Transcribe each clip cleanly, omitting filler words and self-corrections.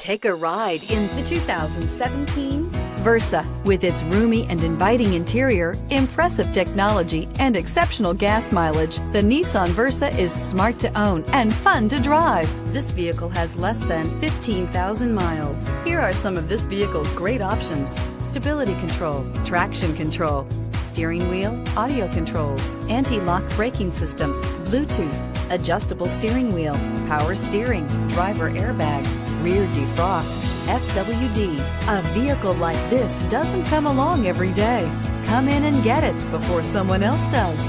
Take a ride in the 2017 Versa. With its roomy and inviting interior, impressive technology, and exceptional gas mileage, the Nissan Versa is smart to own and fun to drive. This vehicle has less than 15,000 miles. Here are some of this vehicle's great options: stability control, traction control, steering wheel audio controls, anti-lock braking system, Bluetooth, adjustable steering wheel, power steering, driver airbag, rear defrost, FWD. A vehicle like this doesn't come along every day. Come in and get it before someone else does.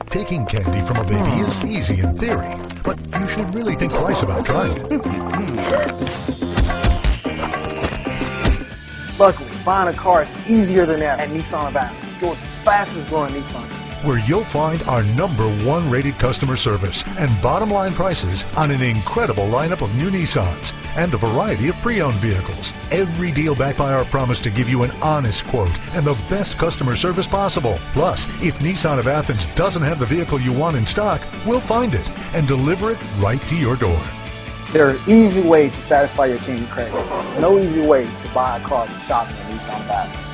Taking candy from a baby is easy in theory, but you should really think twice about trying it. Luckily, buying a car is easier than ever at Nissan of Athens, Georgia's fastest growing Nissan. Where you'll find our #1 rated customer service and bottom line prices on an incredible lineup of new Nissans and a variety of pre-owned vehicles. Every deal backed by our promise to give you an honest quote and the best customer service possible. Plus, if Nissan of Athens doesn't have the vehicle you want in stock, we'll find it and deliver it right to your door. There are easy ways to satisfy your king credit. There's no easy way to buy a car than shopping at Nissan of Athens.